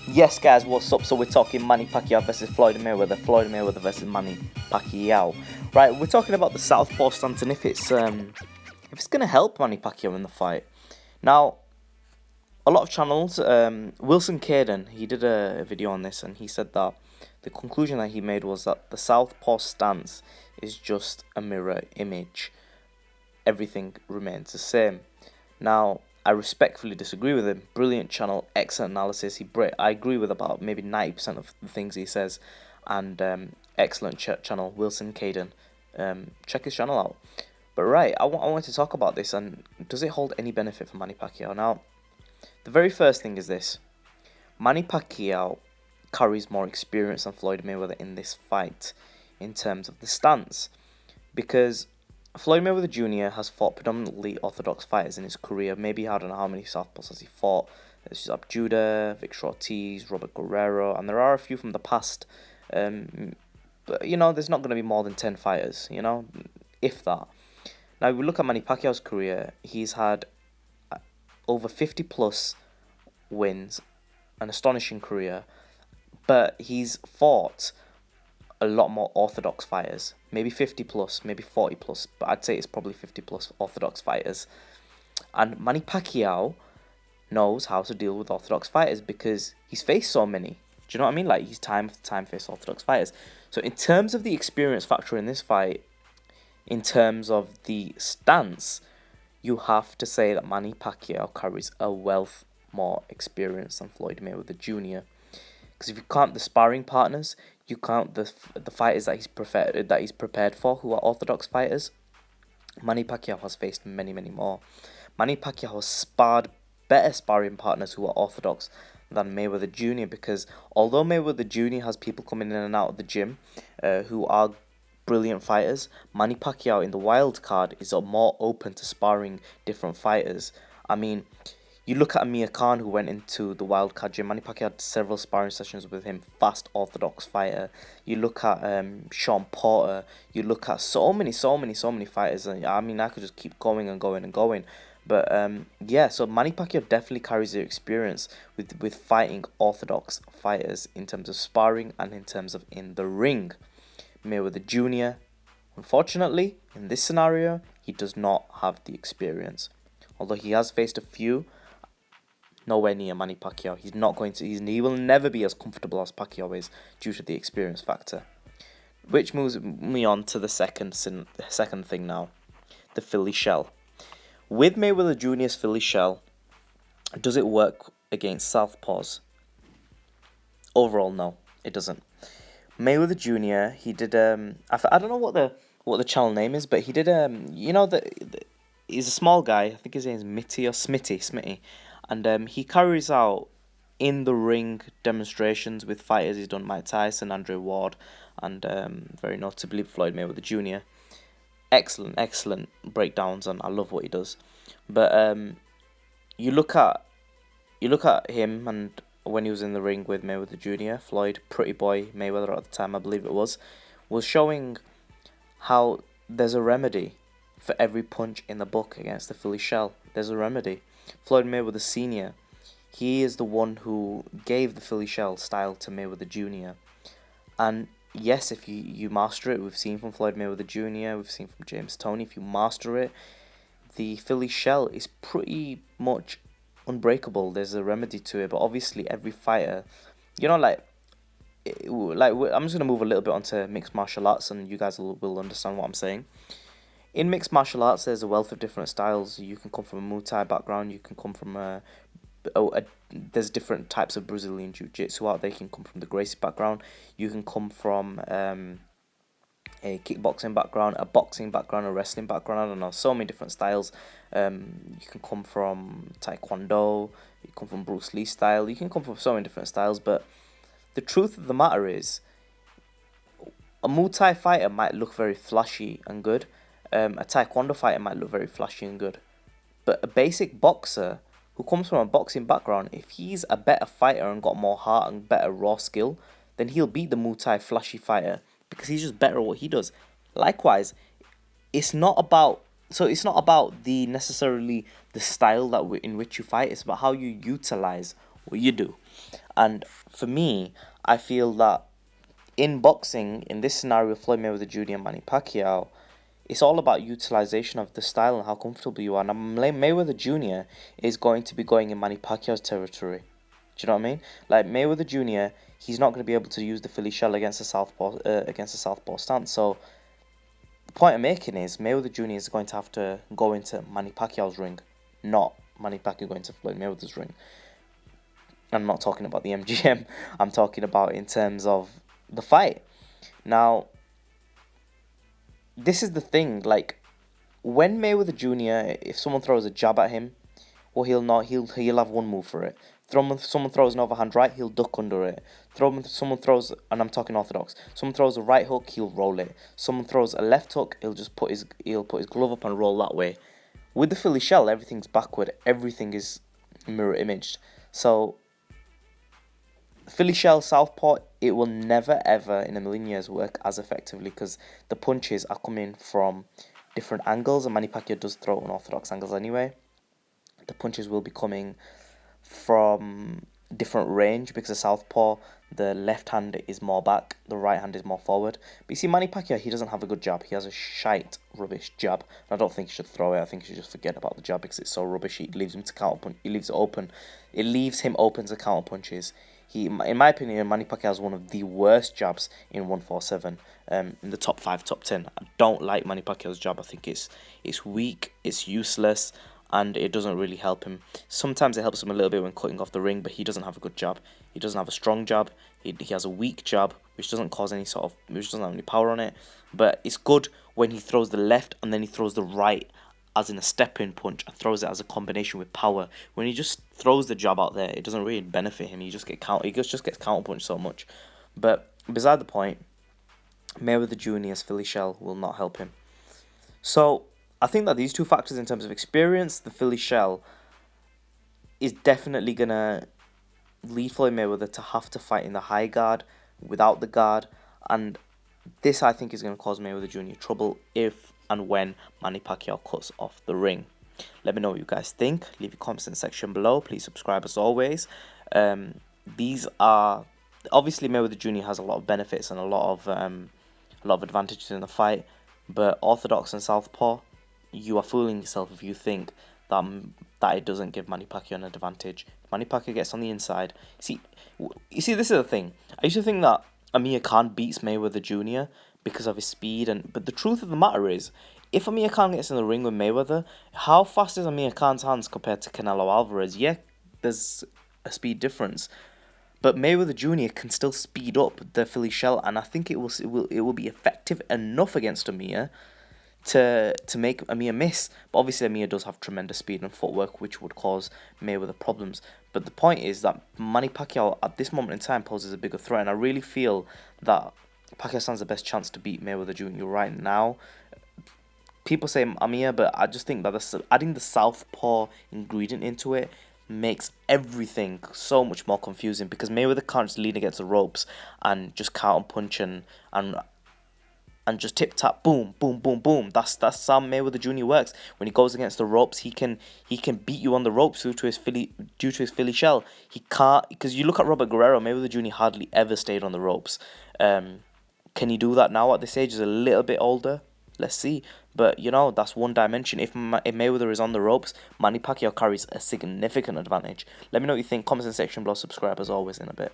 Yes, guys, what's up? So we're talking Manny Pacquiao versus Floyd Mayweather, Floyd Mayweather versus Manny Pacquiao. Right, we're talking about the southpaw stance and if it's gonna help Manny Pacquiao in the fight. Now, a lot of channels, Wilson Caden, he did a video on this and he said that the conclusion that he made was that the southpaw stance is just a mirror image. Everything remains the same. Now, I respectfully disagree with him. Brilliant channel, excellent analysis. I agree with about maybe 90% of the things he says, and excellent channel, Wilson Caden. Check his channel out. But right, I want to talk about this, and does it hold any benefit for Manny Pacquiao? Now, the very first thing is this: Manny Pacquiao carries more experience than Floyd Mayweather in this fight, in terms of the stance, because Floyd Mayweather Jr. has fought predominantly orthodox fighters in his career. Maybe I don't know how many southpaws has he fought. There's Zab Judah, Victor Ortiz, Robert Guerrero, and there are a few from the past. But there's not going to be more than 10 fighters. If that. Now, if we look at Manny Pacquiao's career, he's had over 50 plus wins, an astonishing career, but he's fought a lot more orthodox fighters, maybe 50 plus, maybe 40 plus, but I'd say it's probably 50 plus orthodox fighters. And Manny Pacquiao knows how to deal with orthodox fighters because he's faced so many. Do you know what I mean? Like, he's time after time faced orthodox fighters. So in terms of the experience factor in this fight, in terms of the stance, you have to say that Manny Pacquiao carries a wealth more experience than Floyd Mayweather Jr. Because if you count the sparring partners, you count the fighters that he's prepared for, who are orthodox fighters, Manny Pacquiao has faced many, many more. Manny Pacquiao has sparred better sparring partners who are orthodox than Mayweather Jr. because although Mayweather Jr. has people coming in and out of the gym who are brilliant fighters, Manny Pacquiao in the wild card is more open to sparring different fighters. I mean, you look at Amir Khan, who went into the wildcard gym. Manny Pacquiao had several sparring sessions with him. Fast, orthodox fighter. You look at Sean Porter. You look at so many fighters. And I mean, I could just keep going and going and going. But yeah, so Manny Pacquiao definitely carries the experience with fighting orthodox fighters in terms of sparring and in terms of in the ring. Mayweather Jr., unfortunately, in this scenario, he does not have the experience. Although he has faced a few, nowhere near Manny Pacquiao. He will never be as comfortable as Pacquiao is due to the experience factor. Which moves me on to the second thing now, the Philly shell. With Mayweather Jr.'s Philly shell, does it work against southpaws? Overall, no, it doesn't. Mayweather Jr. He did I don't know what the channel name is, but he did he's a small guy. I think his name is Smitty. And he carries out in the ring demonstrations with fighters. He's done Mike Tyson, Andre Ward, and very notably Floyd Mayweather Jr. Excellent breakdowns, and I love what he does. But you look at him, and when he was in the ring with Mayweather Jr., Floyd, Pretty Boy Mayweather at the time, I believe it was showing how there's a remedy for every punch in the book against the Philly shell. There's a remedy. Floyd Mayweather Sr., he is the one who gave the Philly shell style to Mayweather Jr. And yes, if you master it, we've seen from Floyd Mayweather Jr., we've seen from James Toney, if you master it, the Philly shell is pretty much unbreakable. There's a remedy to it, but obviously every fighter, I'm just going to move a little bit onto mixed martial arts, and you guys will understand what I'm saying. In mixed martial arts, there's a wealth of different styles. You can come from a Muay Thai background. You can come from there's different types of Brazilian Jiu-Jitsu out there. You can come from the Gracie background. You can come from a kickboxing background, a boxing background, a wrestling background. I don't know, so many different styles. You can come from Taekwondo. You come from Bruce Lee style. You can come from so many different styles. But the truth of the matter is, a Muay Thai fighter might look very flashy and good. A Taekwondo fighter might look very flashy and good. But a basic boxer who comes from a boxing background, if he's a better fighter and got more heart and better raw skill, then he'll beat the Muay Thai flashy fighter because he's just better at what he does. Likewise, it's not about the necessarily the style in which you fight. It's about how you utilize what you do. And for me, I feel that in boxing, in this scenario, Floyd Mayweather Jr. and Manny Pacquiao, it's all about utilization of the style and how comfortable you are. Now, Mayweather Jr. is going to be going in Manny Pacquiao's territory. Do you know what I mean? Like Mayweather Jr., he's not going to be able to use the Philly shell against the southpaw stance. So the point I'm making is Mayweather Jr. is going to have to go into Manny Pacquiao's ring, not Manny Pacquiao going to Floyd Mayweather's ring. I'm not talking about the MGM. I'm talking about in terms of the fight. Now, this is the thing. Like when Mayweather Jr., if someone throws a jab at him, well, he'll have one move for it. Someone throws an overhand right, he'll duck under it. Someone throws, and I'm talking orthodox. Someone throws a right hook, he'll roll it. Someone throws a left hook, he'll put his glove up and roll that way. With the Philly shell, everything's backward. Everything is mirror imaged. So Philly shell southpaw, it will never ever in a million years work as effectively because the punches are coming from different angles, and Manny Pacquiao does throw unorthodox angles anyway. The punches will be coming from different range because the southpaw, the left hand is more back, the right hand is more forward. But you see, Manny Pacquiao, he doesn't have a good jab. He has a shite, rubbish jab. I don't think he should throw it. I think he should just forget about the jab because it's so rubbish. It leaves him to counter punch. It leaves it open. It leaves him open to counter punches. In my opinion, Manny Pacquiao has one of the worst jabs in 147. In the top 5, top 10. I don't like Manny Pacquiao's jab. I think it's weak, it's useless, and it doesn't really help him. Sometimes it helps him a little bit when cutting off the ring, but he doesn't have a good jab. He doesn't have a strong jab. He has a weak jab, which doesn't have any power on it. But it's good when he throws the left and then he throws the right as in a step-in punch and throws it as a combination with power. When he just throws the jab out there, it doesn't really benefit him. He just gets counter-punched so much. But beside the point, Mayweather Jr.'s Philly shell will not help him. So I think that these two factors in terms of experience, the Philly shell, is definitely going to lead Floyd Mayweather to have to fight in the high guard without the guard. And this, I think, is going to cause Mayweather Jr. trouble if and when Manny Pacquiao cuts off the ring. Let me know what you guys think. Leave your comments in the section below. Please subscribe as always. These are... Obviously, Mayweather Jr. has a lot of benefits and a lot of advantages in the fight. But orthodox and southpaw, you are fooling yourself if you think that it doesn't give Manny Pacquiao an advantage. Manny Pacquiao gets on the inside. You see, this is the thing. I used to think that Amir Khan beats Mayweather Jr. because of his speed, but the truth of the matter is, if Amir Khan gets in the ring with Mayweather, how fast is Amir Khan's hands compared to Canelo Alvarez? Yeah, there's a speed difference, but Mayweather Jr. can still speed up the Philly shell, and I think it will be effective enough against Amir to make Amir miss. But obviously Amir does have tremendous speed and footwork, which would cause Mayweather problems. But the point is that Manny Pacquiao at this moment in time poses a bigger threat, and I really feel that Pacquiao stands the best chance to beat Mayweather Jr. right now. People say Amir, but I just think that adding the southpaw ingredient into it makes everything so much more confusing, because Mayweather can't just lean against the ropes and just counter punch and just tip tap, boom, boom, boom, boom. That's how Mayweather Jr. works. When he goes against the ropes, he can beat you on the ropes due to his Philly shell. He can't, because you look at Robert Guerrero, Mayweather Jr. hardly ever stayed on the ropes. Can he do that now at this age? He's a little bit older. Let's see. But, that's one dimension. If Mayweather is on the ropes, Manny Pacquiao carries a significant advantage. Let me know what you think. Comments in the section below. Subscribe as always in a bit.